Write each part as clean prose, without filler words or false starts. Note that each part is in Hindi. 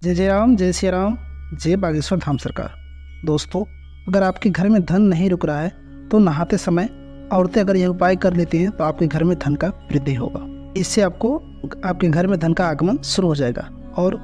जय जय राम, जय श्री राम, जय बागेश्वर धाम सरकार। दोस्तों, अगर आपके घर में धन नहीं रुक रहा है तो नहाते समय औरतें अगर यह उपाय कर लेती हैं तो आपके घर में धन का वृद्धि होगा। इससे आपको आपके घर में धन का आगमन शुरू हो जाएगा। और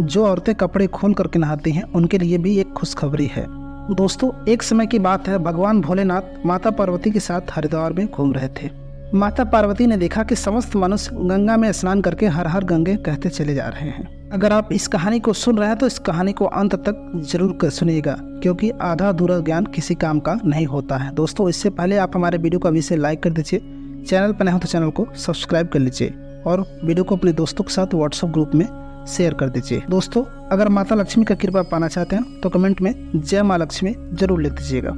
जो औरतें कपड़े खोल करके नहाती हैं उनके लिए भी एक खुशखबरी है। दोस्तों, एक समय की बात है, भगवान भोलेनाथ माता पार्वती के साथ हरिद्वार में घूम रहे थे। माता पार्वती ने देखा कि समस्त मनुष्य गंगा में स्नान करके हर हर गंगे कहते चले जा रहे हैं। अगर आप इस कहानी को सुन रहे हैं तो इस कहानी को अंत तक जरूर सुनिएगा, क्योंकि आधा अधूरा ज्ञान किसी काम का नहीं होता है। दोस्तों, इससे पहले आप हमारे वीडियो को अभी से लाइक कर दीजिए, चैनल पर नए हो तो चैनल को सब्सक्राइब कर लीजिए और वीडियो को अपने दोस्तों के साथ व्हाट्सएप ग्रुप में शेयर कर दीजिए। दोस्तों, अगर माता लक्ष्मी का कृपा पाना चाहते हैं तो कमेंट में जय माँ लक्ष्मी जरूर लिख दीजिएगा।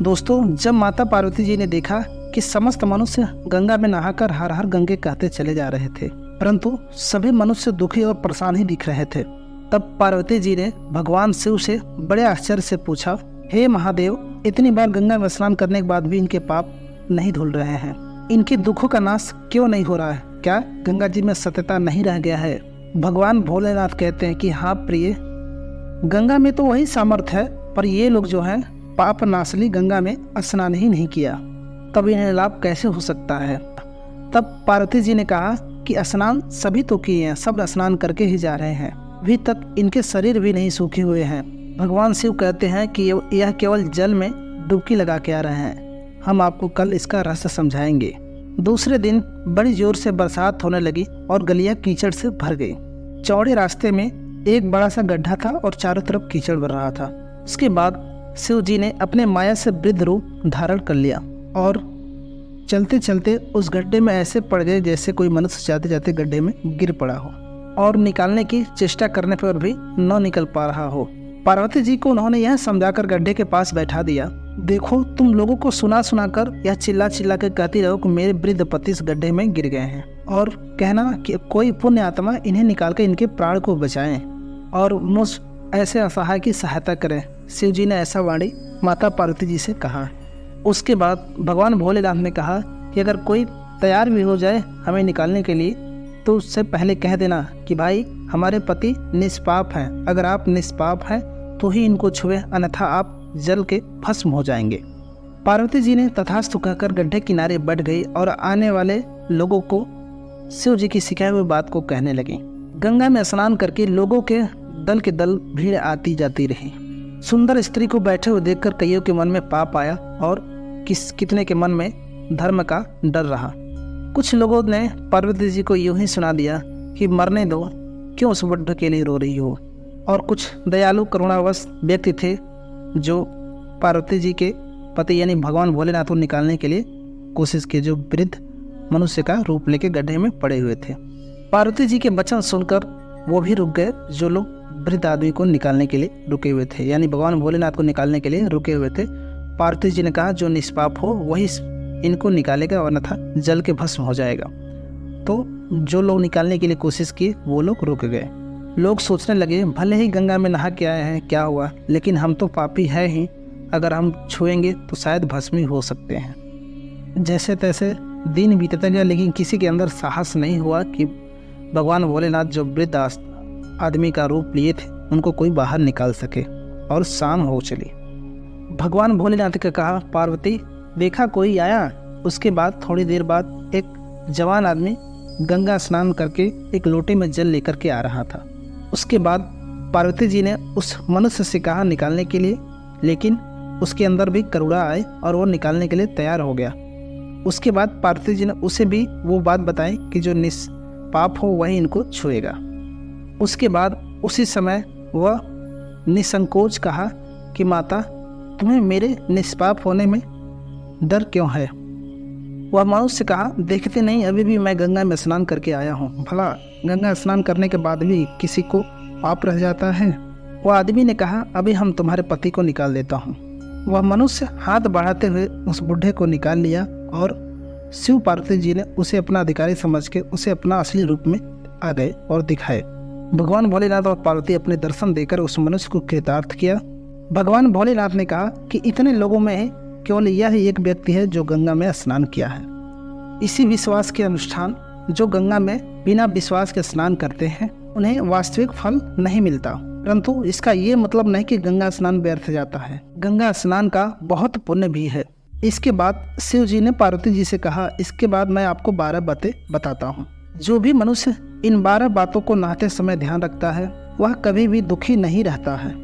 दोस्तों, जब माता पार्वती जी ने देखा कि समस्त मनुष्य गंगा में नहाकर हर हर गंगे कहते चले जा रहे थे, परंतु सभी मनुष्य दुखी और परेशान ही दिख रहे थे, तब पार्वती जी ने भगवान शिव से बड़े आश्चर्य से पूछा, हे महादेव, इतनी बार गंगा में स्नान करने के बाद भी इनके पाप नहीं धुल रहे हैं, इनके दुखों का नाश क्यों नहीं हो रहा है? क्या गंगा जी में सत्यता नहीं रह गया है? भगवान भोलेनाथ कहते हैं कि हाँ प्रिय, गंगा में तो वही सामर्थ्य है, पर ये लोग जो है पाप नाशली गंगा में स्नान ही नहीं किया, तब इन्हें लाभ कैसे हो सकता है? तब पार्वती जी ने कहा कि स्नान सभी तो किए हैं, सब स्नान करके ही जा रहे हैं, अभी तक इनके शरीर भी नहीं सूखे हुए हैं। भगवान शिव कहते हैं कि यह केवल जल में डुबकी लगा के आ रहे हैं, हम आपको कल इसका रहस्य समझाएंगे। दूसरे दिन बड़ी जोर से बरसात होने लगी और गलियां कीचड़ से भर गई। चौड़े रास्ते में एक बड़ा सा गड्ढा था और चारों तरफ कीचड़ भर रहा था। उसके बाद शिव जी ने अपने माया से वृद्ध रूप धारण कर लिया और चलते चलते उस गड्ढे में ऐसे पड़ गए जैसे कोई मनुष्य जाते जाते गड्ढे में गिर पड़ा हो और निकालने की चेष्टा करने पर भी न निकल पा रहा हो। पार्वती जी को उन्होंने यह समझाकर गड्ढे के पास बैठा दिया, देखो तुम लोगों को सुना सुना कर यह चिल्ला चिल्ला कर कहती रहो कि मेरे वृद्ध पति इस गड्ढे में गिर गए हैं, और कहना कि कोई पुण्य आत्मा इन्हें निकाल कर इनके प्राण को बचाएं और मुझ ऐसे असहाय की सहायता करें। शिव जी ने ऐसा वाणी माता पार्वती जी से कहा। उसके बाद भगवान भोलेनाथ ने कहा कि अगर कोई तैयार भी हो जाए हमें निकालने के लिए तो उससे पहले कह देना कि भाई हमारे पति निष्पाप हैं, अगर आप निष्पाप हैं तो ही इनको छुए, अन्यथा आप जल के भस्म हो जाएंगे। पार्वती जी ने तथास्तु कहकर गड्ढे किनारे बैठ गई और आने वाले लोगों को शिव जी की सिखाई हुई बात को कहने लगी। गंगा में स्नान करके लोगों के दल भीड़ आती जाती रही। सुंदर स्त्री को बैठे हुए देखकर कईयों के मन में पाप आया और कितने के मन में धर्म का डर रहा। कुछ लोगों ने पार्वती जी को यूं ही सुना दिया कि मरने दो, क्यों उस वृद्ध के लिए रो रही हो। और कुछ दयालु करुणावश व्यक्ति थे जो पार्वती जी के पति यानी भगवान भोलेनाथ को निकालने के लिए कोशिश की, जो वृद्ध मनुष्य का रूप लेके गड्ढे में पड़े हुए थे। पार्वती जी के वचन सुनकर वो भी रुक गए जो लोग वृद्ध आदमी को निकालने के लिए रुके हुए थे, यानी भगवान भोलेनाथ को निकालने के लिए रुके हुए थे। पार्वती जी ने कहा जो निष्पाप हो वही इनको निकालेगा, अन्यथा जल के भस्म हो जाएगा। तो जो लोग निकालने के लिए कोशिश की वो लोग रुक गए। लोग सोचने लगे भले ही गंगा में नहा के आए हैं, क्या हुआ, लेकिन हम तो पापी है ही, अगर हम छुएंगे तो शायद भस्मी हो सकते हैं। जैसे तैसे दिन बीतता गया, लेकिन किसी के अंदर साहस नहीं हुआ कि भगवान भोलेनाथ जो वृद्ध आदमी का रूप लिए थे उनको कोई बाहर निकाल सके। और शाम हो चली। भगवान भोलेनाथ का कहा, पार्वती देखा कोई आया? उसके बाद थोड़ी देर बाद एक जवान आदमी गंगा स्नान करके एक लोटे में जल लेकर के आ रहा था। उसके बाद पार्वती जी ने उस मनुष्य से कहा निकालने के लिए, लेकिन उसके अंदर भी करुणा आए और वो निकालने के लिए तैयार हो गया। उसके बाद पार्वती जी ने उसे भी वो बात बताई कि जो निष्पाप हो वही इनको छुएगा। उसके बाद उसी समय वह निसंकोच कहा कि माता, तुम्हें मेरे निष्पाप होने में डर क्यों है? वह मनुष्य कहा, देखते नहीं अभी भी मैं गंगा में स्नान करके आया हूँ, भला गंगा स्नान करने के बाद भी किसी को पाप रह जाता है? वह आदमी ने कहा, अभी हम तुम्हारे पति को निकाल देता हूँ। वह मनुष्य हाथ बढ़ाते हुए उस बुढ़े को निकाल लिया और शिव पार्वती जी ने उसे अपना अधिकारी समझ के उसे अपना असली रूप में आ गए और दिखाए। भगवान भोलेनाथ और पार्वती अपने दर्शन देकर उस मनुष्य को कृतार्थ किया। भगवान भोलेनाथ ने कहा कि इतने लोगों में केवल यह ही एक व्यक्ति है जो गंगा में स्नान किया है। इसी विश्वास के अनुष्ठान जो गंगा में बिना विश्वास के स्नान करते हैं उन्हें वास्तविक फल नहीं मिलता। परंतु इसका ये मतलब नहीं कि गंगा स्नान व्यर्थ जाता है। गंगा स्नान का बहुत पुण्य भी है। इसके बाद शिव जी ने पार्वती जी से कहा, इसके बाद मैं आपको 12 बातें बताता हूँ। जो भी मनुष्य इन 12 बातों को नहाते समय ध्यान रखता है वह कभी भी दुखी नहीं रहता है।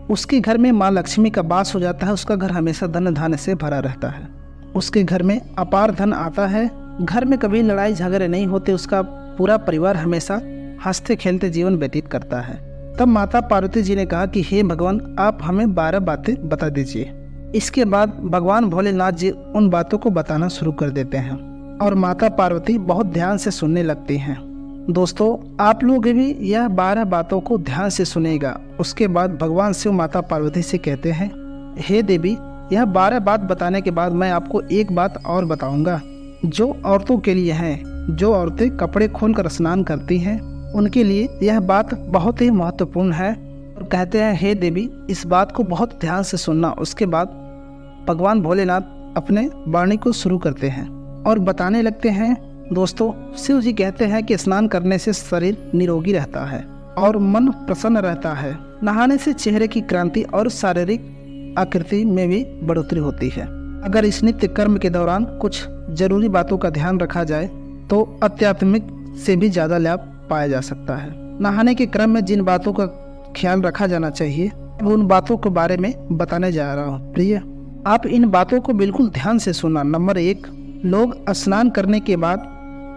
उसके घर में माँ लक्ष्मी का वास हो जाता है। उसका घर हमेशा धन धान्य से भरा रहता है। उसके घर में अपार धन आता है। घर में कभी लड़ाई झगड़े नहीं होते। उसका पूरा परिवार हमेशा हंसते खेलते जीवन व्यतीत करता है। तब माता पार्वती जी ने कहा कि हे भगवान, आप हमें 12 बातें बता दीजिए। इसके बाद भगवान भोलेनाथ जी उन बातों को बताना शुरू कर देते हैं और माता पार्वती बहुत ध्यान से सुनने लगती हैं। दोस्तों, आप लोग भी यह 12 बातों को ध्यान से सुनेगा। उसके बाद भगवान शिव माता पार्वती से कहते हैं, हे देवी, यह 12 बात बताने के बाद मैं आपको एक बात और बताऊंगा जो औरतों के लिए है। जो औरतें कपड़े खोलकर स्नान करती हैं उनके लिए यह बात बहुत ही महत्वपूर्ण है। और कहते हैं, हे देवी, इस बात को बहुत ध्यान से सुनना। उसके बाद भगवान भोलेनाथ अपने वाणी को शुरू करते हैं और बताने लगते हैं। दोस्तों, शिव जी कहते हैं कि स्नान करने से शरीर निरोगी रहता है और मन प्रसन्न रहता है। नहाने से चेहरे की क्रांति और शारीरिक आकृति में भी बढ़ोतरी होती है। अगर इस नित्य कर्म के दौरान कुछ जरूरी बातों का ध्यान रखा जाए तो आध्यात्मिक से भी ज़्यादा लाभ पाया जा सकता है। नहाने के क्रम में जिन बातों का ख्याल रखा जाना चाहिए वो उन बातों के बारे में बताने जा रहा हूँ। प्रिय, आप इन बातों को बिल्कुल ध्यान से सुनना। नंबर 1, लोग स्नान करने के बाद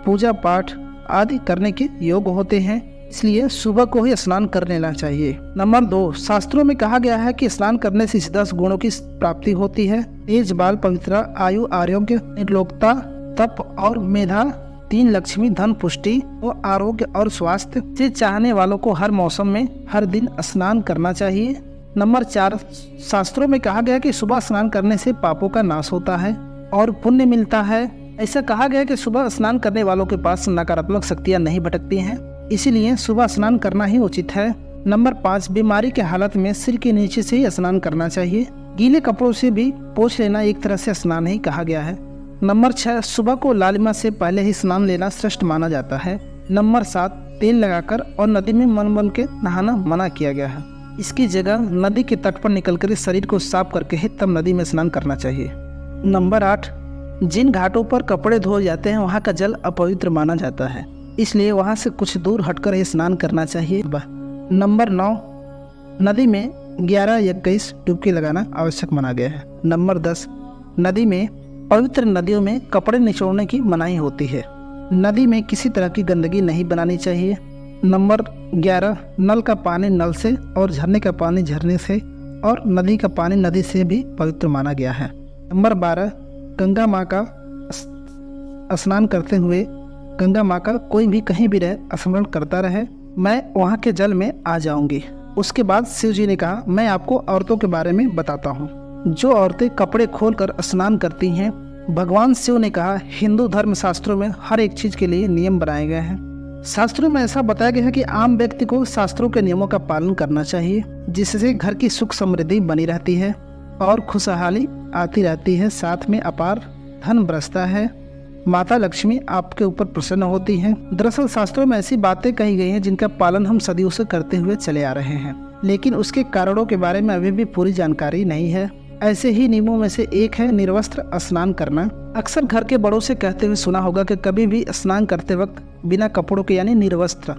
पूजा पाठ आदि करने के योग्य होते हैं, इसलिए सुबह को ही स्नान कर लेना चाहिए। नंबर 2, शास्त्रों में कहा गया है कि स्नान करने से 10 गुणों की प्राप्ति होती है। तेज बाल, पवित्रता, आयु, आरोग्य, निर्लोकता, तप और मेधा, 3 लक्ष्मी, धन, पुष्टि और आरोग्य और स्वास्थ्य से चाहने वालों को हर मौसम में हर दिन स्नान करना चाहिए। नंबर 4, शास्त्रों में कहा गया कि सुबह स्नान करने से पापों का नाश होता है और पुण्य मिलता है। ऐसा कहा गया कि सुबह स्नान करने वालों के पास नकारात्मक शक्तियां नहीं भटकती हैं, इसीलिए सुबह स्नान करना ही उचित है। नंबर 5, बीमारी के हालत में सिर के नीचे से ही स्नान करना चाहिए। गीले कपड़ों से भी पोंछ लेना एक तरह से स्नान ही कहा गया है। नंबर 6, सुबह को लालिमा से पहले ही स्नान लेना श्रेष्ठ माना जाता है। नंबर 7, तेल लगाकर और नदी में मन बन के नहाना मना किया गया है। इसकी जगह नदी के तट पर निकलकर शरीर को साफ करके ही तब नदी में स्नान करना चाहिए। नंबर 8, जिन घाटों पर कपड़े धोए जाते हैं वहाँ का जल अपवित्र माना जाता है, इसलिए वहाँ से कुछ दूर हटकर ही स्नान करना चाहिए। नंबर 9, नदी में 11 या 21 डुबकी लगाना आवश्यक माना गया है। नंबर 10, नदी में पवित्र नदियों में कपड़े निचोड़ने की मनाही होती है। नदी में किसी तरह की गंदगी नहीं बनानी चाहिए। नंबर 11, नल का पानी नल से और झरने का पानी झरने से और नदी का पानी नदी से भी पवित्र माना गया है। नंबर 12, गंगा माँ का स्नान करते हुए गंगा माँ का कोई भी कहीं भी रहे स्मरण करता रहे, मैं वहाँ के जल में आ जाऊंगी। उसके बाद शिव जी ने कहा, मैं आपको औरतों के बारे में बताता हूँ। जो औरतें कपड़े खोलकर स्नान करती हैं, भगवान शिव ने कहा, हिंदू धर्म शास्त्रों में हर एक चीज के लिए नियम बनाए गए हैं। शास्त्रों में ऐसा बताया गया है कि आम व्यक्ति को शास्त्रों के नियमों का पालन करना चाहिए, जिससे घर की सुख समृद्धि बनी रहती है और खुशहाली आती रहती है। साथ में अपार धन बरसता है। माता लक्ष्मी आपके ऊपर प्रसन्न होती हैं। दरअसल शास्त्रों में ऐसी बातें कही गई हैं जिनका पालन हम सदियों से करते हुए चले आ रहे हैं, लेकिन उसके कारणों के बारे में अभी भी पूरी जानकारी नहीं है। ऐसे ही नियमों में से एक है निर्वस्त्र स्नान करना। अक्सर घर के बड़ों से कहते हुए सुना होगा कि कभी भी स्नान करते वक्त बिना कपड़ों के यानी निर्वस्त्र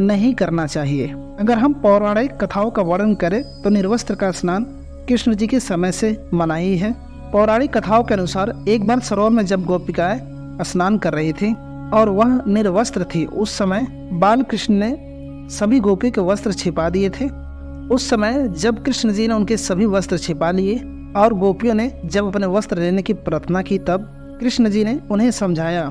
नहीं करना चाहिए। अगर हम पौराणिक कथाओं का वर्णन करें तो निर्वस्त्र का स्नान कृष्ण जी के समय से मनाही है। पौराणिक कथाओं के अनुसार एक बार सरोवर में जब गोपिकाएं स्नान कर रही थी और वह निर्वस्त्र थी, उस समय बाल कृष्ण ने सभी गोपी के वस्त्र छिपा दिए थे। उस समय जब कृष्ण जी ने उनके सभी वस्त्र छिपा लिए और गोपियों ने जब अपने वस्त्र लेने की प्रार्थना की, तब कृष्ण जी ने उन्हें समझाया,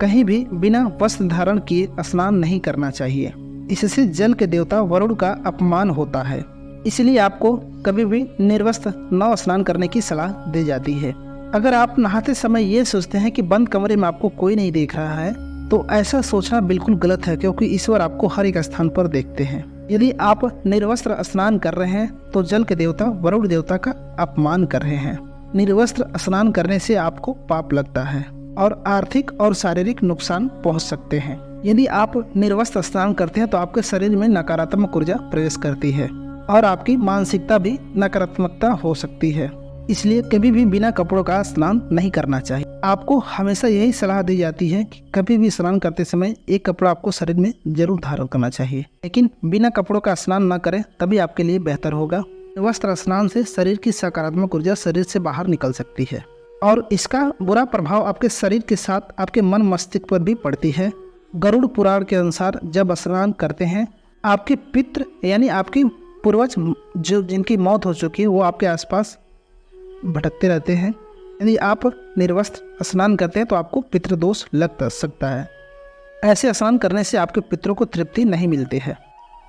कहीं भी बिना वस्त्र धारण किए स्नान नहीं करना चाहिए, इससे जल के देवता वरुण का अपमान होता है। इसलिए आपको कभी भी निर्वस्त्र न स्नान करने की सलाह दी जाती है। अगर आप नहाते समय ये सोचते हैं कि बंद कमरे में आपको कोई नहीं देख रहा है, तो ऐसा सोचना बिल्कुल गलत है, क्योंकि ईश्वर आपको हर एक स्थान पर देखते हैं। यदि आप निर्वस्त्र स्नान कर रहे हैं तो जल के देवता वरुण देवता का अपमान कर रहे हैं। निर्वस्त्र स्नान करने से आपको पाप लगता है और आर्थिक और शारीरिक नुकसान पहुंच सकते हैं। यदि आप निर्वस्त्र स्नान करते हैं तो आपके शरीर में नकारात्मक ऊर्जा प्रवेश करती है और आपकी मानसिकता भी नकारात्मकता हो सकती है। इसलिए कभी भी बिना कपड़ों का स्नान नहीं करना चाहिए। आपको हमेशा यही सलाह दी जाती है कि कभी भी स्नान करते समय एक कपड़ा आपको शरीर में जरूर धारण करना चाहिए, लेकिन बिना कपड़ों का स्नान न करें तभी आपके लिए बेहतर होगा। वस्त्र स्नान से शरीर की सकारात्मक ऊर्जा शरीर से बाहर निकल सकती है और इसका बुरा प्रभाव आपके शरीर के साथ आपके मन मस्तिष्क पर भी पड़ती है। गरुड़ पुराण के अनुसार जब स्नान करते हैं आपके पितृ यानी आपकी पूर्वज जो जिनकी मौत हो चुकी है वो आपके आसपास भटकते रहते हैं। यदि आप निर्वस्त्र स्नान करते हैं तो आपको पितृदोष लग सकता है। ऐसे स्नान करने से आपके पितरों को तृप्ति नहीं मिलती है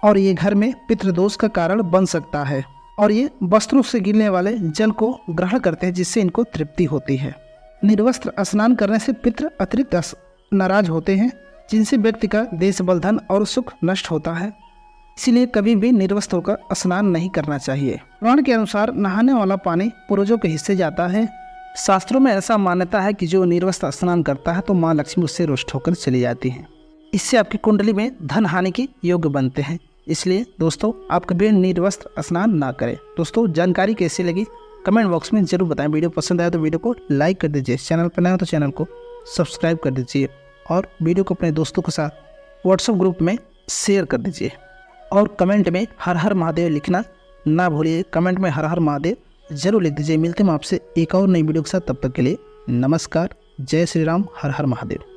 और ये घर में पितृदोष का कारण बन सकता है और ये वस्त्रों से गिरने वाले जल को ग्रहण करते हैं जिससे इनको तृप्ति होती है। निर्वस्त्र स्नान करने से पितृ अतिरिक्त नाराज होते हैं जिनसे व्यक्ति का देश बल धन और सुख नष्ट होता है। इसलिए कभी भी निर्वस्त्र होकर स्नान नहीं करना चाहिए। पुराण के अनुसार नहाने वाला पानी पूर्वजों के हिस्से जाता है। शास्त्रों में ऐसा मान्यता है कि जो निर्वस्त्र स्नान करता है तो माँ लक्ष्मी उससे रुष्ट होकर चली जाती हैं। इससे आपकी कुंडली में धन हानि के योग्य बनते हैं। इसलिए दोस्तों आप कभी निर्वस्त्र स्नान ना करें। दोस्तों जानकारी कैसी लगी कमेंट बॉक्स में जरूर बताएं। वीडियो पसंद आया तो वीडियो को लाइक कर दीजिए, चैनल पर नया हो तो चैनल को सब्सक्राइब कर दीजिए और वीडियो को अपने दोस्तों के साथ व्हाट्सएप ग्रुप में शेयर कर दीजिए और कमेंट में हर हर महादेव लिखना ना भूलिए। कमेंट में हर हर महादेव जरूर लिख दीजिए। मिलते हैं आपसे एक और नई वीडियो के साथ, तब तक के लिए नमस्कार। जय श्री राम, हर हर महादेव।